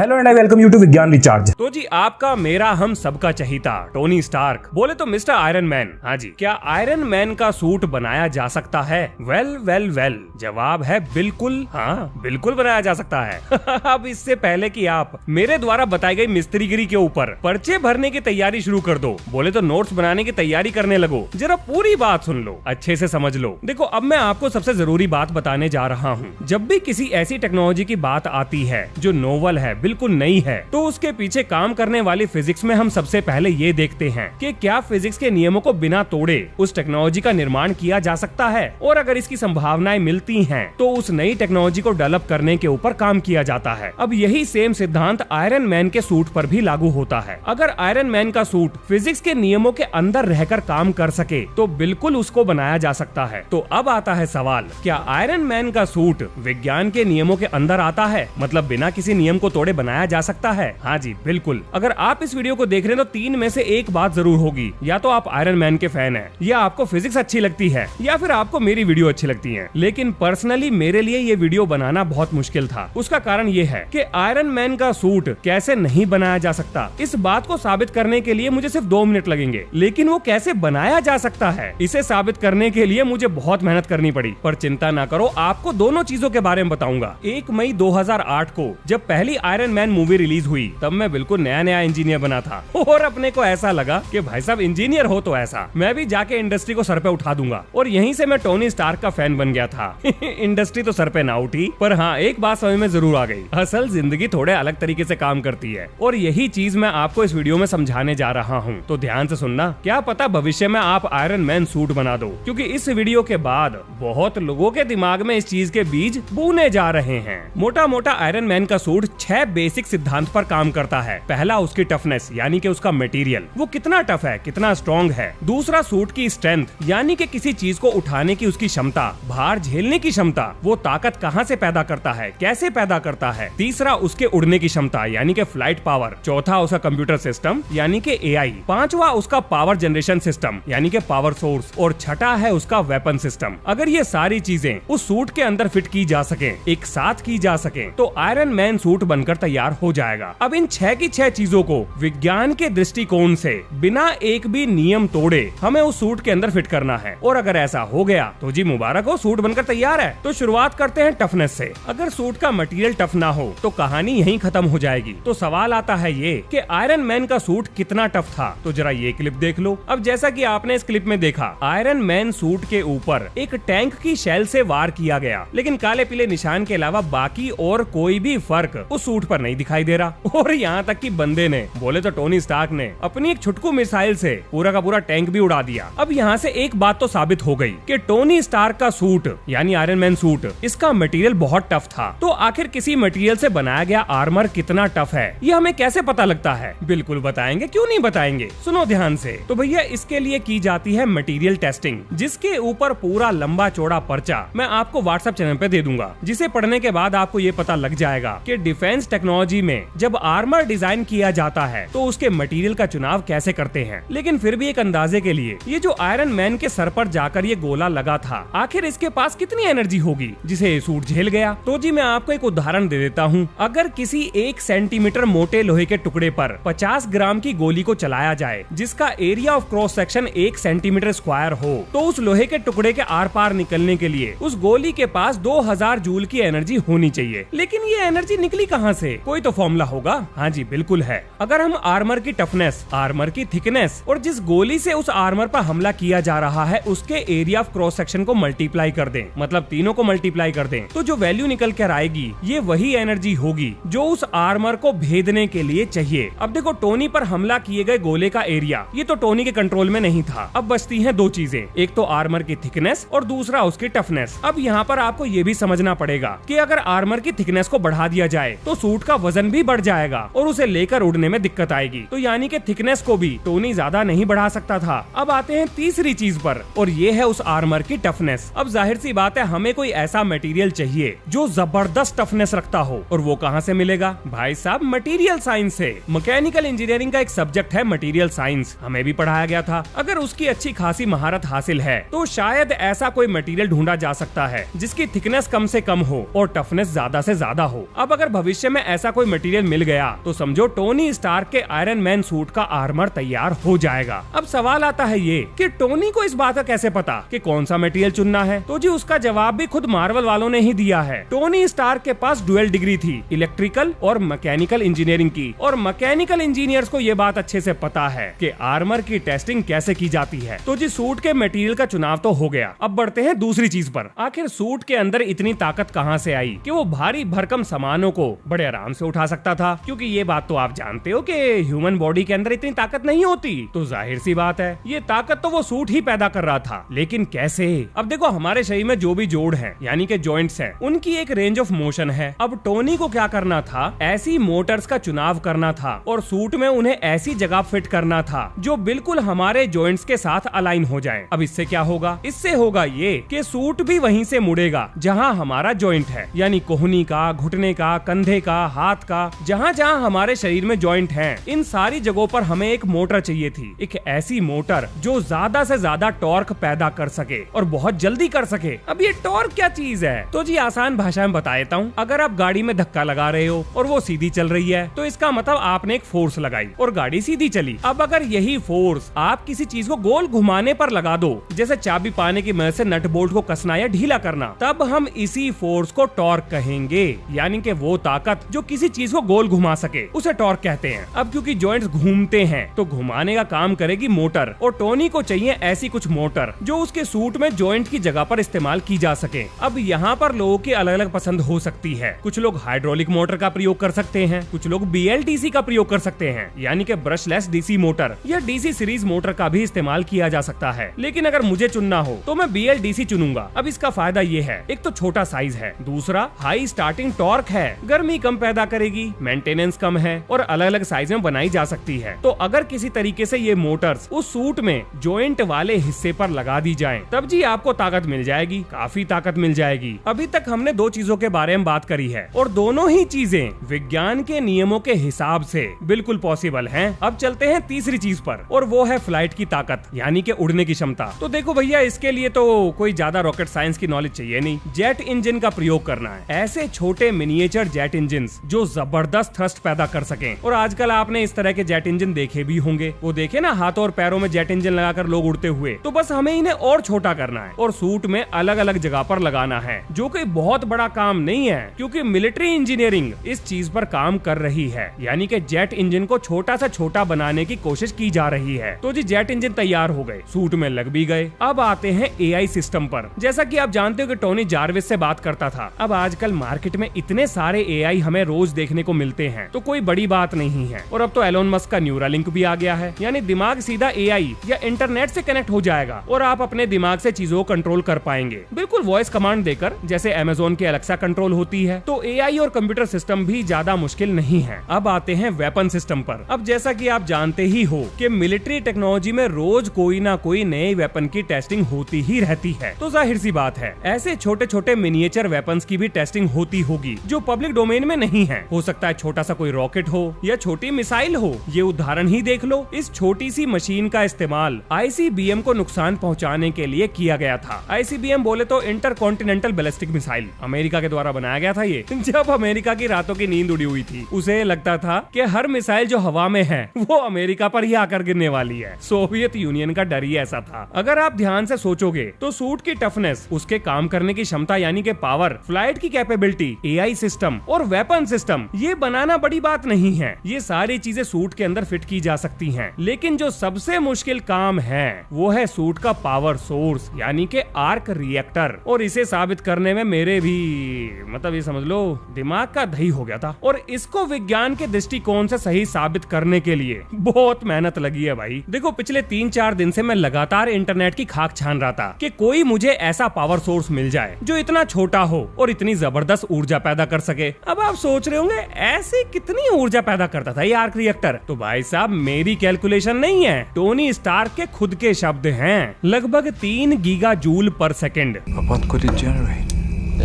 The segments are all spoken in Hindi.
Hello and I welcome you to Vigyan recharge. तो जी आपका मेरा हम सबका चहीता टोनी स्टार्क बोले तो मिस्टर आयरन मैन। हाँ जी, क्या आयरन मैन का सूट बनाया जा सकता है? वेल जवाब है बिल्कुल, हाँ बिल्कुल बनाया जा सकता है। अब इससे पहले कि आप मेरे द्वारा बताई गई मिस्त्रीगिरी के ऊपर पर्चे भरने की तैयारी शुरू कर दो, बोले तो नोट्स बनाने की तैयारी करने लगो, जरा पूरी बात सुन लो, अच्छे से समझ लो। देखो अब मैं आपको सबसे जरूरी बात बताने जा रहा हूँ। जब भी किसी ऐसी टेक्नोलॉजी की बात आती है जो नोवल है, बिल्कुल नई है, तो उसके पीछे काम करने वाली फिजिक्स में हम सबसे पहले ये देखते हैं कि क्या फिजिक्स के नियमों को बिना तोड़े उस टेक्नोलॉजी का निर्माण किया जा सकता है, और अगर इसकी संभावनाएं मिलती हैं तो उस नई टेक्नोलॉजी को डेवलप करने के ऊपर काम किया जाता है। अब यही सेम सिद्धांत आयरन मैन के सूट पर भी लागू होता है। अगर आयरन मैन का सूट फिजिक्स के नियमों के अंदर रहकर काम कर सके तो बिल्कुल उसको बनाया जा सकता है। तो अब आता है सवाल, क्या आयरन मैन का सूट विज्ञान के नियमों के अंदर आता है, मतलब बिना किसी नियम को तोड़े बनाया जा सकता है? हाँ जी बिल्कुल। अगर आप इस वीडियो को देख रहे हैं तो तीन में से एक बात जरूर होगी, या तो आप आयरन मैन के फैन हैं, या आपको फिजिक्स अच्छी लगती है, या फिर आपको मेरी वीडियो अच्छी लगती है। लेकिन पर्सनली मेरे लिए ये वीडियो बनाना बहुत मुश्किल था। उसका कारण ये है कि आयरन मैन का सूट कैसे नहीं बनाया जा सकता, इस बात को साबित करने के लिए मुझे सिर्फ 2 मिनट लगेंगे। लेकिन वो कैसे बनाया जा सकता है, इसे साबित करने के लिए मुझे बहुत मेहनत करनी पड़ी। पर चिंता ना करो, आपको दोनों चीजों के बारे में बताऊंगा। 1 मई 2008 को जब पहली आयरन मैन मूवी रिलीज हुई, तब मैं बिल्कुल नया इंजीनियर बना था, और अपने को ऐसा लगा कि भाई साहब इंजीनियर हो तो ऐसा, मैं भी जाके इंडस्ट्री को सर पे उठा दूंगा। और यहीं से मैं टोनी स्टार्क का फैन बन गया था। इंडस्ट्री तो सर पे ना उठी, पर हाँ एक बात समझ में जरूर आ गई, असल जिंदगी थोड़े अलग तरीके से काम करती है, और यही चीज मैं आपको इस वीडियो में समझाने जा रहा हूँ। तो ध्यान से सुनना, क्या पता भविष्य में आप आयरन मैन सूट बना दो, क्योंकि इस वीडियो के बाद बहुत लोगों के दिमाग में इस चीज के बीज बोने जा रहे हैं। मोटा मोटा आयरन मैन का सूट 6 बेसिक सिद्धांत पर काम करता है। पहला उसकी टफनेस, यानी कि उसका मटेरियल, वो कितना टफ है, कितना स्ट्रॉन्ग है। दूसरा सूट की स्ट्रेंथ, यानी कि किसी चीज को उठाने की उसकी क्षमता, भार झेलने की क्षमता, वो ताकत कहां से पैदा करता है, कैसे पैदा करता है। तीसरा उसके उड़ने की क्षमता, यानी कि फ्लाइट पावर। चौथा उसका कंप्यूटर सिस्टम, यानी कि एआई। पांचवा उसका पावर जनरेशन सिस्टम, यानी कि पावर सोर्स। और छठा है उसका वेपन सिस्टम। अगर ये सारी चीजें उस सूट के अंदर फिट की जा सके, एक साथ की जा सके, तो आयरन मैन सूट बनकर तैयार हो जाएगा। अब इन 6 की 6 चीजों को विज्ञान के दृष्टिकोण से बिना एक भी नियम तोड़े हमें उस सूट के अंदर फिट करना है। और अगर ऐसा हो गया तो जी मुबारक हो, सूट बनकर तैयार है। तो शुरुआत करते हैं टफनेस से। अगर सूट का मटेरियल टफ ना हो तो कहानी यहीं खत्म हो जाएगी। तो सवाल आता है ये कि आयरन मैन का सूट कितना टफ था। तो जरा ये क्लिप देख लो। अब जैसा कि आपने इस क्लिप में देखा, आयरन मैन सूट के ऊपर एक टैंक की शेल से वार किया गया, लेकिन काले पीले निशान के अलावा बाकी और कोई भी फर्क उस सूट पर नहीं दिखाई दे रहा। और यहाँ तक कि बंदे ने, बोले तो टोनी स्टार्क ने, अपनी एक छुटकू मिसाइल से पूरा का पूरा टैंक भी उड़ा दिया। अब यहाँ से एक बात तो साबित हो गई कि टोनी स्टार्क का सूट, यानी आयरन मैन सूट, इसका मटेरियल बहुत टफ था। तो आखिर किसी मटेरियल से बनाया गया आर्मर कितना टफ है, ये हमें कैसे पता लगता है? बिल्कुल बताएंगे, क्यों नहीं बताएंगे। सुनो ध्यान से। तो भैया इसके लिए की जाती है मटेरियल टेस्टिंग, जिसके ऊपर पूरा लंबा चौड़ा पर्चा मैं आपको व्हाट्सएप चैनल पे दे दूंगा, जिसे पढ़ने के बाद आपको ये पता लग जाएगा कि डिफेंस टेक्नोलॉजी में जब आर्मर डिजाइन किया जाता है तो उसके मटेरियल का चुनाव कैसे करते हैं। लेकिन फिर भी एक अंदाजे के लिए, ये जो आयरन मैन के सर पर जाकर ये गोला लगा था, आखिर इसके पास कितनी एनर्जी होगी जिसे सूट झेल गया? तो जी मैं आपको एक उदाहरण दे देता हूँ। अगर किसी 1 सेंटीमीटर मोटे लोहे के टुकड़े पर 50 ग्राम की गोली को चलाया जाए, जिसका area of cross section 1 centimetre square हो, तो उस लोहे के टुकड़े के आर पार निकलने के लिए उस गोली के पास 2000 जूल की एनर्जी होनी चाहिए। लेकिन ये एनर्जी निकली कहाँ से? कोई तो फॉर्मूला होगा। हाँ जी बिल्कुल है। अगर हम आर्मर की टफनेस, आर्मर की थिकनेस और जिस गोली से उस आर्मर पर हमला किया जा रहा है उसके एरिया ऑफ क्रॉस सेक्शन को मल्टीप्लाई कर दें, मतलब तीनों को मल्टीप्लाई कर दें, तो जो वैल्यू निकल कर आएगी ये वही एनर्जी होगी जो उस आर्मर को भेदने के लिए चाहिए। अब देखो, टोनी पर हमला किए गए गोले का एरिया, ये तो टोनी के कंट्रोल में नहीं था। अब बचती हैं 2 चीजें, एक तो आर्मर की थिकनेस और दूसरा उसकी टफनेस। अब यहाँ पर आपको ये भी समझना पड़ेगा कि अगर आर्मर की थिकनेस को बढ़ा दिया जाए तो सूट का वजन भी बढ़ जाएगा और उसे लेकर उड़ने में दिक्कत आएगी। तो यानी कि थिकनेस को भी टोनी ज्यादा नहीं बढ़ा सकता था। अब आते हैं तीसरी चीज पर, और ये है उस आर्मर की टफनेस। अब जाहिर सी बात है, हमें कोई ऐसा मटेरियल चाहिए जो जबरदस्त टफनेस रखता हो, और वो कहाँ से मिलेगा? भाई साहब मटेरियल साइंस से। मैकेनिकल इंजीनियरिंग का एक सब्जेक्ट है मटेरियल साइंस, हमें भी पढ़ाया गया था। अगर उसकी अच्छी खासी महारत हासिल है तो शायद ऐसा कोई मटेरियल ढूंढा जा सकता है जिसकी थिकनेस कम से कम हो और टफनेस ज्यादा से ज्यादा हो। अब अगर भविष्य में ऐसा कोई मटेरियल मिल गया तो समझो टोनी स्टार्क के आयरन मैन सूट का आर्मर तैयार हो जाएगा। अब सवाल आता है ये कि टोनी को इस बात का कैसे पता कि कौन सा मटेरियल चुनना है? तो जी उसका जवाब भी खुद मार्वल वालों ने ही दिया है। टोनी स्टार्क के पास डुअल डिग्री थी, इलेक्ट्रिकल और मैकेनिकल इंजीनियरिंग की, और मैकेनिकल इंजीनियर्स को ये बात अच्छे से पता है कि आर्मर की टेस्टिंग कैसे की जाती है। तो जी सूट के मटेरियल का चुनाव तो हो गया। अब बढ़ते हैं दूसरी चीज पर। आखिर सूट के अंदर इतनी ताकत कहां से आई कि वो भारी भरकम सामानों को बड़े आराम से उठा सकता था? क्योंकि ये बात तो आप जानते हो कि ह्यूमन बॉडी के अंदर इतनी ताकत नहीं होती। तो जाहिर सी बात है ये ताकत तो वो सूट ही पैदा कर रहा था, लेकिन कैसे? अब देखो हमारे शरीर में जो भी जोड़ है यानी कि जॉइंट्स हैं, उनकी एक रेंज ऑफ मोशन है। अब टोनी को क्या करना था? ऐसी मोटर्स का चुनाव करना था और सूट में उन्हें ऐसी जगह फिट करना था जो बिल्कुल हमारे जॉइंट्स के साथ अलाइन हो जाए। अब इससे क्या होगा? इससे होगा ये कि सूट भी वहीं से मुड़ेगा जहां हमारा जॉइंट है, यानी कोहनी का, घुटने का, कंधे का, हाथ का, जहां जहां हमारे शरीर में जॉइंट हैं, इन सारी जगहों पर हमें एक मोटर चाहिए थी। एक ऐसी मोटर जो ज्यादा से ज्यादा टॉर्क पैदा कर सके और बहुत जल्दी कर सके। अब ये टॉर्क क्या चीज है? तो जी आसान भाषा में बता देता हूँ। अगर आप गाड़ी में धक्का लगा रहे हो और वो सीधी चल रही है तो इसका मतलब आपने एक फोर्स लगाई और गाड़ी सीधी चली। अब अगर यही फोर्स आप किसी चीज को गोल घुमाने पर लगा दो, जैसे चाबी पाने की मदद से नट बोल्ट को कसना या ढीला करना, तब हम इसी फोर्स को टॉर्क कहेंगे। यानी कि वो ताकत जो किसी चीज को गोल घुमा सके उसे टॉर्क कहते हैं। अब क्योंकि जॉइंट्स घूमते हैं तो घुमाने का काम करेगी मोटर, और टोनी को चाहिए ऐसी कुछ मोटर जो उसके सूट में जॉइंट की जगह पर इस्तेमाल की जा सके। अब यहाँ पर लोगों की अलग अलग पसंद हो सकती है। कुछ लोग हाइड्रोलिक मोटर का प्रयोग कर सकते हैं, कुछ लोग BLDC का प्रयोग कर सकते हैं, यानी कि ब्रशलेस DC मोटर या DC सीरीज मोटर का भी इस्तेमाल किया जा सकता है। लेकिन अगर मुझे चुनना हो तो मैं BLDC चुनूंगा। अब इसका फायदा ये है, एक तो छोटा साइज है, दूसरा हाई स्टार्टिंग टॉर्क है, गर्मी कम पैदा करेगी, मेंटेनेंस कम है और अलग अलग साइज में बनाई जा सकती है। तो अगर किसी तरीके से ये मोटर्स उस सूट में जॉइंट वाले हिस्से पर लगा दी जाएं, तब जी आपको ताकत मिल जाएगी, काफी ताकत मिल जाएगी। अभी तक हमने दो चीजों के बारे में बात करी है और दोनों ही चीजें विज्ञान के नियमों के हिसाब से बिल्कुल पॉसिबल हैं। अब चलते हैं तीसरी चीज पर, और वो है फ्लाइट की ताकत, यानी कि उड़ने की क्षमता। तो देखो भैया, इसके लिए तो कोई ज्यादा रॉकेट साइंस की नॉलेज चाहिए नहीं, जेट इंजन का प्रयोग करना है। ऐसे छोटे मिनिएचर जेट इंजन जो जबरदस्त थ्रस्ट पैदा कर सकें। और आजकल आपने इस तरह के जेट इंजन देखे भी होंगे, वो देखे ना हाथों और पैरों में जेट इंजन लगाकर लोग उड़ते हुए। तो बस हमें इन्हें और छोटा करना है और सूट में अलग अलग जगह पर लगाना है, जो कोई बहुत बड़ा काम नहीं है, क्योंकि मिलिट्री इंजीनियरिंग इस चीज पर काम कर रही है, यानी कि जेट इंजन को छोटा सा छोटा बनाने की कोशिश की जा रही है। तो जी जेट इंजन तैयार हो गए, सूट में लग भी गए। अब आते हैं AI सिस्टम पर। जैसा कि आप जानते हो कि टोनी जार्विस से बात करता था, अब आजकल मार्केट में इतने सारे AI हमें रोज देखने को मिलते हैं, तो कोई बड़ी बात नहीं है। और अब तो एलोन मस्क का न्यूरालिंक भी आ गया है, यानी दिमाग सीधा AI या इंटरनेट से कनेक्ट हो जाएगा और आप अपने दिमाग से चीजों को कंट्रोल कर पाएंगे, बिल्कुल वॉइस कमांड देकर, जैसे अमेज़न के एलेक्सा कंट्रोल होती है। तो AI और कंप्यूटर सिस्टम भी ज्यादा मुश्किल नहीं है। अब आते हैं वेपन सिस्टम पर। अब जैसा कि आप जानते ही हो कि मिलिट्री टेक्नोलॉजी में रोज कोई ना कोई नए वेपन की टेस्टिंग होती ही रहती है। तो जाहिर सी बात है ऐसे छोटे छोटे मिनिएचर वेपन्स की भी टेस्टिंग होती होगी जो पब्लिक डोमेन में नहीं है। हो सकता है छोटा सा कोई रॉकेट हो या छोटी मिसाइल हो। ये उदाहरण ही देख लो, इस छोटी सी मशीन का इस्तेमाल ICBM को नुकसान पहुंचाने के लिए किया गया था। ICBM बोले तो इंटरकॉन्टिनेंटल बैलिस्टिक मिसाइल, अमेरिका के द्वारा बनाया गया था ये। जब अमेरिका की रातों की नींद उड़ी हुई थी, उसे लगता था कि हर मिसाइल जो हवा में है वो अमेरिका पर ही आकर गिरने वाली है। सोवियत यूनियन का डर ही ऐसा था। अगर आप ध्यान से सोचोगे तो सूट की टफनेस, उसके काम करने की क्षमता यानी कि पावर, फ्लाइट की कैपेबिलिटी, AI सिस्टम और वेपन सिस्टम, ये बनाना बड़ी बात नहीं है। ये सारी चीजें सूट के अंदर फिट की जा सकती हैं। लेकिन जो सबसे मुश्किल काम है वो है सूट का पावर सोर्स, यानी कि आर्क रिएक्टर। और इसे साबित करने में मेरे भी मतलब ये समझ लो दिमाग का दही हो गया था। और इसको विज्ञान के दृष्टिकोण से सही साबित करने के लिए बहुत मेहनत लगी है भाई। देखो पिछले 3-4 दिन से मैं लगातार इंटरनेट की खाक छान रहा था कि कोई मुझे ऐसा पावर सोर्स मिल जाए जो इतना छोटा हो और इतनी जबरदस्त ऊर्जा पैदा कर सके। अब आप सोच रहे होंगे ऐसी कितनी ऊर्जा पैदा करता था ये आर्क रिएक्टर? तो भाई साहब मेरी कैलकुलेशन नहीं है, टोनी स्टार्क के खुद के शब्द हैं। लगभग 3 गीगा जूल पर second. What could it generate?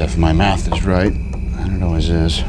If my math is right, and it always is,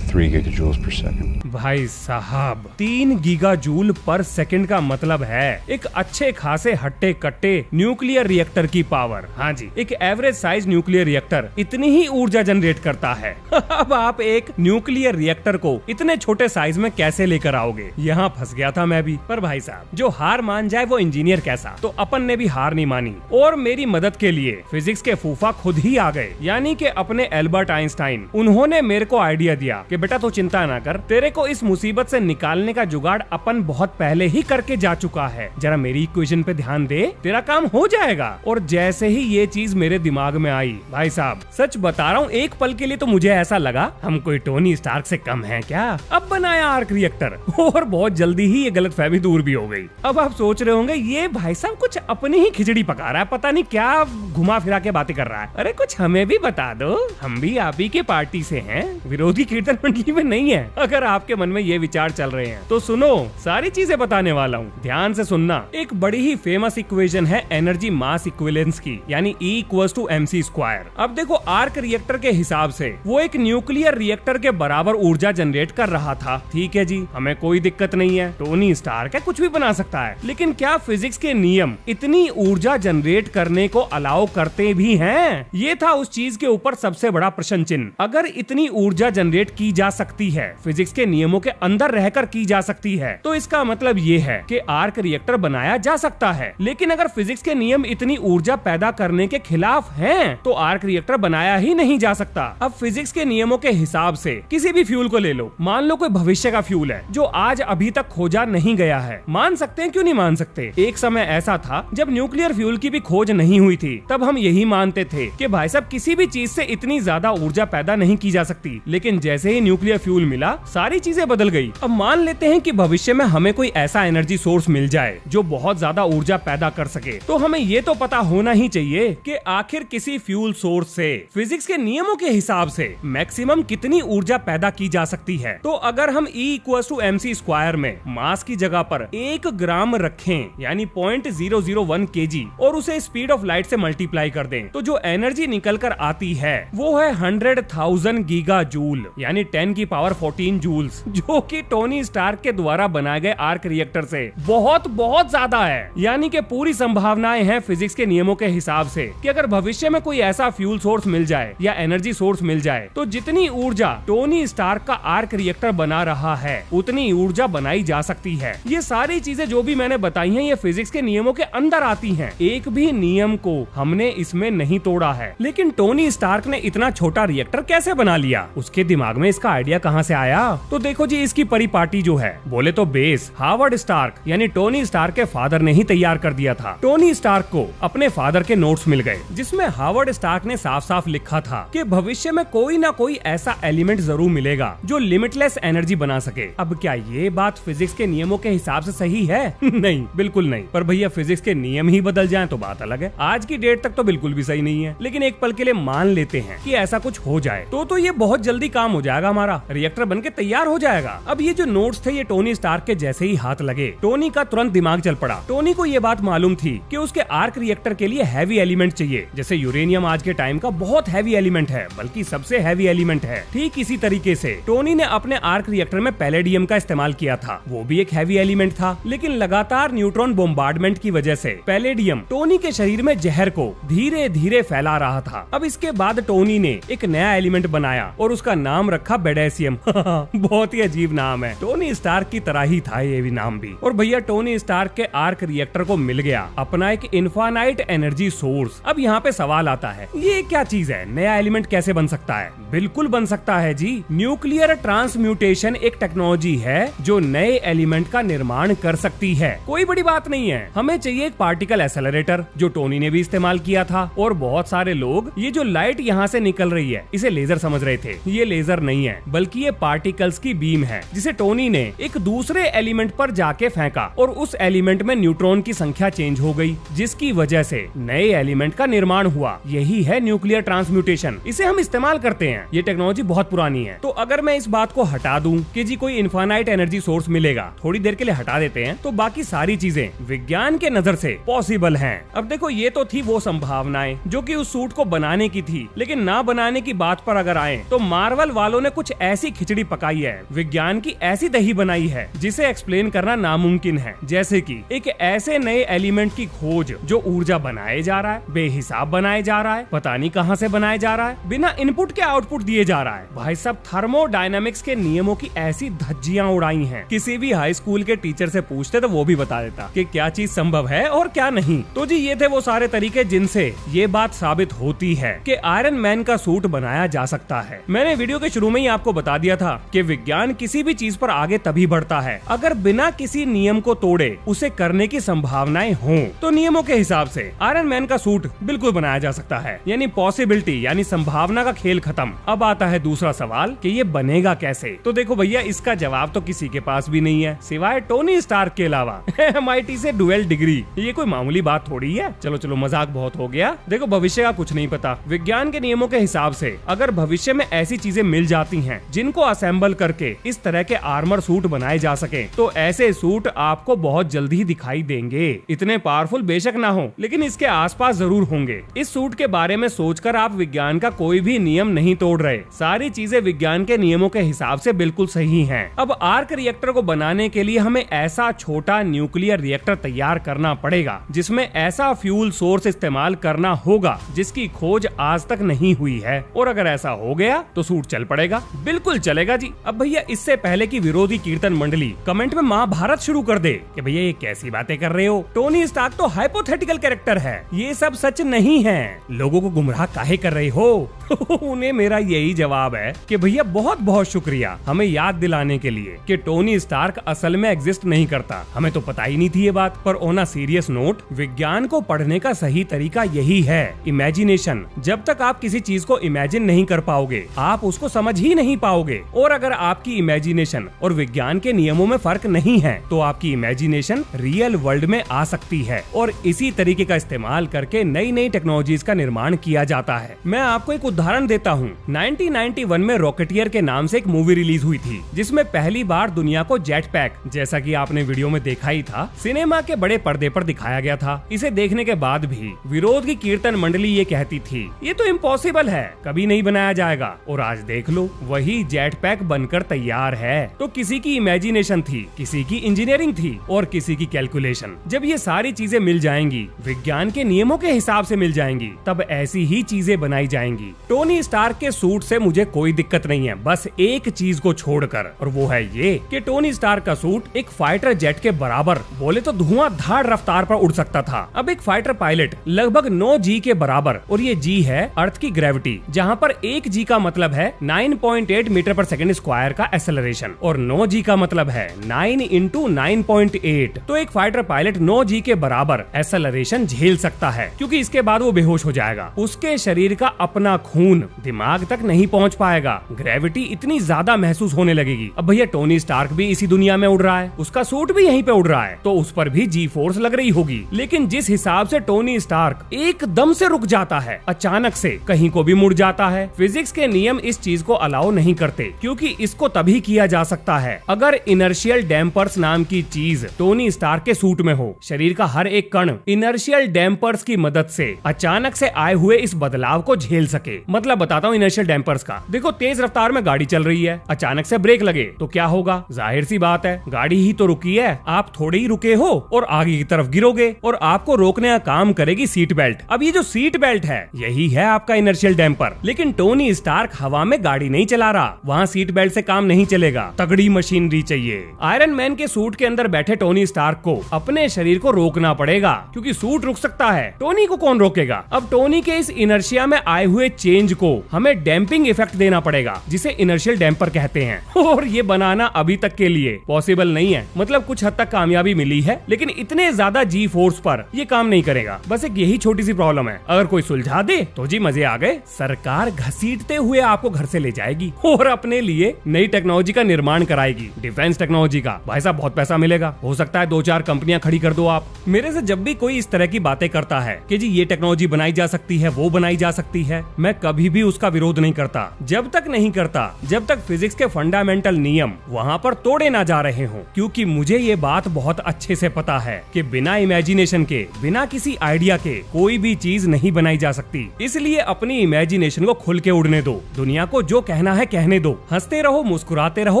3 gigajoules per second. भाई साहब 3 गीगा जूल पर सेकंड का मतलब है एक अच्छे खासे हट्टे कट्टे न्यूक्लियर रिएक्टर की पावर। हाँ जी, एक एवरेज साइज न्यूक्लियर रिएक्टर इतनी ही ऊर्जा जनरेट करता है। अब आप एक न्यूक्लियर रिएक्टर को इतने छोटे साइज में कैसे लेकर आओगे? यहाँ फंस गया था मैं भी। पर भाई साहब, जो हार मान जाए वो इंजीनियर कैसा। तो अपन ने भी हार नहीं मानी और मेरी मदद के लिए फिजिक्स के फूफा खुद ही आ गए, यानी कि अपने एल्बर्ट आइंस्टाइन। उन्होंने मेरे को आइडिया दिया कि बेटा तू चिंता ना कर, तेरे को इस मुसीबत से निकालने का जुगाड़ अपन बहुत पहले ही करके जा चुका है। जरा मेरी इक्वेशन पे ध्यान दे, तेरा काम हो जाएगा। और जैसे ही ये चीज मेरे दिमाग में आई, भाई साहब सच बता रहा हूँ, एक पल के लिए तो मुझे ऐसा लगा हम कोई टोनी स्टार्क से कम हैं क्या। अब बनाया आर्क रिएक्टर और बहुत जल्दी ही ये गलतफहमी दूर भी हो गई। अब आप सोच रहे होंगे ये भाई साहब कुछ अपनी ही खिचड़ी पका रहा है, पता नहीं क्या घुमा फिरा के बातें कर रहा है। अरे कुछ हमें भी बता दो, हम भी आप ही के पार्टी से हैं, विरोधी कीर्तन मंडली में नहीं है। अगर आपके मन में ये विचार चल रहे हैं तो सुनो, सारी चीजें बताने वाला हूँ, ध्यान से सुनना। एक बड़ी ही फेमस इक्वेशन है एनर्जी मास इक्विवेलेंस की, यानी E=mc²। अब देखो आर्क रिएक्टर के हिसाब से वो एक न्यूक्लियर रिएक्टर के बराबर ऊर्जा जनरेट कर रहा था। ठीक है जी, हमें कोई दिक्कत नहीं है, टोनी स्टार्क है, कुछ भी बना सकता है। लेकिन क्या फिजिक्स के नियम इतनी ऊर्जा जनरेट करने को अलाउ करते भी हैं? ये था उस चीज के ऊपर सबसे बड़ा प्रश्न चिन्ह। अगर इतनी ऊर्जा जनरेट की जा सकती है, फिजिक्स के नियमों के अंदर रहकर की जा सकती है, तो इसका मतलब ये है कि आर्क रिएक्टर बनाया जा सकता है। लेकिन अगर फिजिक्स के नियम इतनी ऊर्जा पैदा करने के खिलाफ हैं, तो आर्क रिएक्टर बनाया ही नहीं जा सकता। अब फिजिक्स के नियमों के हिसाब से किसी भी फ्यूल को ले लो, मान लो कोई भविष्य का फ्यूल है जो आज अभी तक खोजा नहीं गया है। मान सकते हैं, क्यों नहीं मान सकते? एक समय ऐसा था जब न्यूक्लियर फ्यूल की भी खोज नहीं हुई थी, तब हम यही मानते थे कि भाई साहब किसी भी चीज से इतनी ज्यादा ऊर्जा पैदा नहीं की जा सकती। लेकिन जैसे ही न्यूक्लियर फ्यूल मिला, सारी चीजें बदल गई। अब मान लेते हैं कि भविष्य में हमें कोई ऐसा एनर्जी सोर्स मिल जाए जो बहुत ज्यादा ऊर्जा पैदा कर सके, तो हमें ये तो पता होना ही चाहिए कि आखिर किसी फ्यूल सोर्स से फिजिक्स के नियमों के हिसाब से मैक्सिमम कितनी ऊर्जा पैदा की जा सकती है। तो अगर हम E=mc² में मास की जगह पर 1 ग्राम रखें, यानी 0.001 kg, और उसे स्पीड ऑफ लाइट से मल्टीप्लाई कर दें, तो जो एनर्जी निकल कर आती है वो है 100,000 गीगा जूल, यानी 10⁻14 जूल्स, जो कि टोनी स्टार्क के द्वारा बनाए गए आर्क रिएक्टर से बहुत बहुत ज्यादा है। यानी कि पूरी संभावनाएं हैं फिजिक्स के नियमों के हिसाब से कि अगर भविष्य में कोई ऐसा फ्यूल सोर्स मिल जाए या एनर्जी सोर्स मिल जाए, तो जितनी ऊर्जा टोनी स्टार्क का आर्क रिएक्टर बना रहा है उतनी ऊर्जा बनाई जा सकती है। ये सारी चीजें जो भी मैंने बताई हैं, ये फिजिक्स के नियमों के अंदर आती हैं। एक भी नियम को हमने इसमें नहीं तोड़ा है। लेकिन टोनी स्टार्क ने इतना छोटा रिएक्टर कैसे बना लिया? उसके दिमाग में इसका आइडिया कहां से आया? तो देखो जी, इसकी परिपाटी जो है, बोले तो बेस हावर्ड स्टार्क यानी टोनी स्टार्क के फादर ने ही तैयार कर दिया था। टोनी स्टार्क को अपने फादर के नोट्स मिल गए, जिसमें हावर्ड स्टार्क ने साफ साफ लिखा था कि भविष्य में कोई ना कोई ऐसा एलिमेंट जरूर मिलेगा जो लिमिटलेस एनर्जी बना सके। अब क्या ये बात फिजिक्स के नियमों के हिसाब से सही है? नहीं, बिल्कुल नहीं। पर भैया फिजिक्स के नियम ही बदल जाएं तो बात अलग है। आज की डेट तक तो बिल्कुल भी सही नहीं है, लेकिन एक पल के लिए मान लेते हैं कि ऐसा कुछ हो जाए तो ये बहुत जल्दी काम हो जाएगा, हमारा रिएक्टर बनके तैयार हो जाएगा। अब ये जो नोट्स थे, ये टोनी स्टार्क के जैसे ही हाथ लगे, टोनी का तुरंत दिमाग चल पड़ा। टोनी को ये बात मालूम थी कि उसके आर्क रिएक्टर के लिए हैवी एलिमेंट चाहिए। जैसे यूरेनियम आज के टाइम का बहुत हैवी एलिमेंट है, बल्कि सबसे हैवी एलिमेंट है। ठीक इसी तरीके से टोनी ने अपने आर्क रिएक्टर में पैलेडियम का इस्तेमाल किया था, वो भी एक हैवी एलिमेंट था। लेकिन लगातार न्यूट्रॉन बॉम्बार्डमेंट की वजह से पैलेडियम टोनी के शरीर में जहर को धीरे धीरे फैला रहा था। अब इसके बाद टोनी ने एक नया एलिमेंट बनाया और उसका नाम रखा बेडेसियम। बहुत ही अजीब नाम है, टोनी स्टार्क की तरह ही था ये भी नाम भी। और भैया टोनी स्टार्क के आर्क रिएक्टर को मिल गया अपना एक इनफाइनाइट एनर्जी सोर्स। अब यहाँ पे सवाल आता है, ये क्या चीज है? नया एलिमेंट कैसे बन सकता है? बिल्कुल बन सकता है जी। न्यूक्लियर ट्रांसम्यूटेशन एक टेक्नोलॉजी है जो नए एलिमेंट का निर्माण कर सकती है। कोई बड़ी बात नहीं है, हमें चाहिए एक पार्टिकल एक्सेलरेटर, जो टोनी ने भी इस्तेमाल किया था। और बहुत सारे लोग ये जो लाइट यहाँ से निकल रही है इसे लेजर समझ रहे थे। ये लेजर नहीं है, बल्कि ये पार्टिकल्स की बीम है, जिसे टोनी ने एक दूसरे एलिमेंट पर जाके फेंका और उस एलिमेंट में न्यूट्रॉन की संख्या चेंज हो गई, जिसकी वजह से नए एलिमेंट का निर्माण हुआ। यही है न्यूक्लियर ट्रांसम्यूटेशन, इसे हम इस्तेमाल करते हैं। ये टेक्नोलॉजी बहुत पुरानी है। तो अगर मैं इस बात को हटा दूं कि जी कोई इनफाइनाइट एनर्जी सोर्स मिलेगा, थोड़ी देर के लिए हटा देते हैं, तो बाकी सारी चीजें विज्ञान के नजर से पॉसिबल हैं। अब देखो, ये तो थी वो संभावनाएं जो कि उस सूट को बनाने की थी। लेकिन ना बनाने की बात पर अगर आए तो मार्वल वालों ने कुछ ऐसी खिचड़ी पकाई है विज्ञान की ऐसी दही बनाई है जिसे एक्सप्लेन करना नामुमकिन है। जैसे कि एक ऐसे नए एलिमेंट की खोज जो ऊर्जा बनाए जा रहा है, बेहिसाब बनाए जा रहा है, पता नहीं कहां से बनाए जा रहा है, बिना इनपुट के आउटपुट दिए जा रहा है। भाई साहब, थर्मोडायनामिक्स के नियमों की ऐसी धज्जियां उड़ाई हैं, किसी भी हाई स्कूल के टीचर से पूछते तो वो भी बता देता कि क्या चीज संभव है और क्या नहीं। तो जी ये थे वो सारे तरीके जिनसे ये बात साबित होती है कि आयरन मैन का सूट बनाया जा सकता है। मैंने वीडियो के शुरू में ही आपको बता दिया था कि विज्ञान किसी भी चीज पर आगे तभी बढ़ता है अगर बिना किसी नियम को तोड़े उसे करने की संभावनाएं हों। तो नियमों के हिसाब से आयरन मैन का सूट बिल्कुल बनाया जा सकता है, यानी पॉसिबिलिटी यानी संभावना का खेल खत्म। अब आता है दूसरा सवाल कि ये बनेगा कैसे। तो देखो भैया, इसका जवाब तो किसी के पास भी नहीं है सिवाय टोनी स्टार्क के अलावा। MIT से डुअल डिग्री, ये कोई मामूली बात थोड़ी है। चलो चलो, मजाक बहुत हो गया। देखो, भविष्य का कुछ नहीं पता। विज्ञान के नियमों के हिसाब से अगर भविष्य में ऐसी चीजें मिल जाती हैं जिनको असेंबल करके इस तरह के आर्मर सूट बनाए जा सके, तो ऐसे सूट आपको बहुत जल्दी ही दिखाई देंगे। इतने पावरफुल बेशक ना हो, लेकिन इसके आसपास जरूर होंगे। इस सूट के बारे में सोचकर आप विज्ञान का कोई भी नियम नहीं तोड़ रहे। सारी चीजें विज्ञान के नियमों के हिसाब से बिल्कुल सही हैं। अब आर्क रिएक्टर को बनाने के लिए हमें ऐसा छोटा न्यूक्लियर रिएक्टर तैयार करना पड़ेगा जिसमें ऐसा फ्यूल सोर्स इस्तेमाल करना होगा जिसकी खोज आज तक नहीं हुई है। और अगर ऐसा हो गया तो सूट चल पड़ेगा। बिल्कुल चलेगा जी। अब भैया, इससे पहले की विरोधी कीर्तन मंडली कमेंट में महाभारत शुरू कर दे कि भैया ये कैसी बातें कर रहे हो, टोनी स्टार्क तो हाइपोथेटिकल कैरेक्टर है, ये सब सच नहीं है, लोगों को गुमराह काहे कर रहे हो। उन्हें मेरा यही जवाब है कि भैया बहुत बहुत शुक्रिया हमें याद दिलाने के लिए कि टोनी स्टार्क असल में एग्जिस्ट नहीं करता। हमें तो पता ही नहीं थी ये बात। पर ऑन अ सीरियस नोट, विज्ञान को पढ़ने का सही तरीका यही है, इमेजिनेशन। जब तक आप किसी चीज को इमेजिन नहीं कर पाओगे आप उसको समझ ही नहीं पाओगे। और अगर आपकी इमेजिनेशन और विज्ञान के नियमों में फर्क नहीं है तो आपकी इमेजिनेशन रियल वर्ल्ड में आ सकती है और इसी तरीके का इस्तेमाल करके नई नई टेक्नोलॉजीज का निर्माण किया जाता है। मैं आपको एक उदाहरण देता हूँ। 1991 में रॉकेटियर के नाम से एक मूवी रिलीज हुई थी जिसमें पहली बार दुनिया को जेट पैक, जैसा कि आपने वीडियो में देखा ही था, सिनेमा के बड़े पर्दे पर दिखाया गया था। इसे देखने के बाद भी विरोध की कीर्तन मंडली ये कहती थी ये तो इम्पॉसिबल है, कभी नहीं बनाया जाएगा। और आज देख लो, वही जेट पैक बनकर तैयार है। तो किसी की इमेजिनेशन थी, किसी की इंजीनियरिंग थी और किसी की कैलकुलेशन। जब ये सारी चीजें मिल जाएंगी, विज्ञान के नियमों के हिसाब से मिल जाएंगी, तब ऐसी ही चीजें बनाई जाएंगी। टोनी स्टार्क के सूट से मुझे कोई दिक्कत नहीं है, बस एक चीज को छोड़कर, और वो है ये कि टोनी स्टार्क का सूट एक फाइटर जेट के बराबर, बोले तो धुआंधार रफ्तार पर उड़ सकता था। अब एक फाइटर पायलट लगभग 9 G के बराबर, और ये G है अर्थ की ग्रेविटी, जहाँ पर 1 G का मतलब है 9.8 मीटर पर सेकंड स्क्वायर का एक्सेलरेशन और 9 G का मतलब है 9 × 9.8। तो एक फाइटर पायलट 9 G के बराबर एक्सेलरेशन झेल सकता है, क्योंकि इसके बाद वो बेहोश हो जाएगा। उसके शरीर का अपना खून दिमाग तक नहीं पहुंच पाएगा, ग्रेविटी इतनी ज्यादा महसूस होने लगेगी। अब भैया, टोनी स्टार्क भी इसी दुनिया में उड़ रहा है, उसका सूट भी यहीं पे उड़ रहा है, तो उस पर भी जी फोर्स लग रही होगी। लेकिन जिस हिसाब से टोनी स्टार्क एकदम से रुक जाता है, अचानक से कहीं को भी मुड़ जाता है, फिजिक्स के नियम इस चीज को अलाउ नहीं करते, क्योंकि इसको तभी किया जा सकता है अगर इनर्शियल डैम्पर्स नाम की चीज टोनी स्टार्क के सूट में हो। शरीर का हर एक कण इनर्शियल डैम्पर्स की मदद से अचानक से आए हुए इस बदलाव को झेल सके। मतलब बताता हूँ इनर्शियल डैम्पर्स का। देखो, तेज रफ्तार में गाड़ी चल रही है, अचानक से ब्रेक लगे तो क्या होगा? जाहिर सी बात है, गाड़ी ही तो रुकी है, आप थोड़े ही रुके हो और आगे की तरफ गिरोगे, और आपको रोकने का काम करेगी सीट बेल्ट। अब ये जो सीट बेल्ट है, यही है आपका इनर्शियल डैम्पर। लेकिन टोनी स्टार्क हवा में गाड़ी नहीं चला रहा, वहाँ सीट बेल्ट से काम नहीं चलेगा, तगड़ी मशीनरी चाहिए। आयरन मैन के सूट के अंदर बैठे टोनी स्टार्क को अपने शरीर को रोकना पड़ेगा, क्योंकि सूट रुक सकता है, टोनी को कौन रोकेगा? अब टोनी के इस इनर्शिया में आए हुए चेंज को हमें डैम्पिंग इफेक्ट देना पड़ेगा, जिसे इनर्शियल डैम्पर कहते हैं। और ये बनाना अभी तक के लिए पॉसिबल नहीं है। मतलब कुछ हद तक कामयाबी मिली है, लेकिन इतने ज्यादा जी फोर्स पर ये काम नहीं करेगा। बस एक यही छोटी सी प्रॉब्लम है, अगर कोई सुलझा दे तो जी मजे आ गए। सरकार घसीटते हुए आपको घर से ले जाएगी और अपने लिए नई टेक्नोलॉजी का निर्माण कराएगी, डिफेंस टेक्नोलॉजी का। भाई साहब, बहुत पैसा मिलेगा, हो सकता है 2-4 कंपनियां खड़ी कर दो आप। मेरे से जब भी कोई इस तरह की बातें करता है कि जी ये टेक्नोलॉजी बनाई जा सकती है, वो बनाई जा सकती है, मैं कभी भी उसका विरोध नहीं करता, जब तक नहीं करता जब तक फिजिक्स के फंडामेंटल नियम वहाँ पर तोड़े ना जा रहे हों। क्योंकि मुझे ये बात बहुत अच्छे से पता है कि बिना इमेजिनेशन के, बिना किसी आइडिया के कोई भी चीज नहीं बनाई जा सकती। इसलिए अपनी इमेजिनेशन को खुल के उड़ने दो, दुनिया को जो कहना है कहने दो, हंसते रहो, मुस्कुराते रहो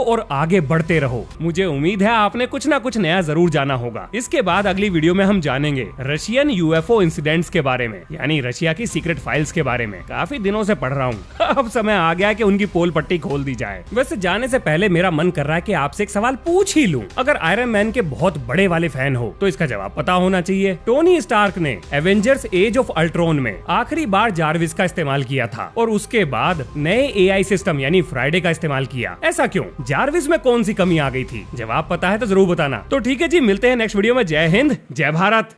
और आगे बढ़ते रहो। मुझे उम्मीद है आपने कुछ ना कुछ नया जरूर जाना होगा। इसके बाद अगली वीडियो में हम जानेंगे रशियन यूएफओ इंसिडेंट्स के बारे में, यानी रशिया की सीक्रेट फाइल्स के बारे में। काफी दिनों से पढ़ रहा हूँ, अब समय आ गया कि उनकी पोल पट्टी खोल दी जाए। वैसे जाने से पहले मेरा मन कर रहा है कि आपसे एक सवाल पूछ ही लूं। अगर आयरन मैन के बहुत बड़े वाले फैन हो तो इसका जवाब पता होना चाहिए। टोनी स्टार्क ने एवेंजर्स एज ऑफ अल्ट्रॉन में आखिरी बार जारविस का इस्तेमाल किया था और उसके बाद नए एआई सिस्टम यानी फ्राइडे का इस्तेमाल किया। ऐसा क्यों? जारविस में कौन सी कमी आ गई थी? जवाब पता है तो जरूर बताना। तो ठीक है जी, मिलते हैं नेक्स्ट वीडियो में। जय हिंद, जय भारत।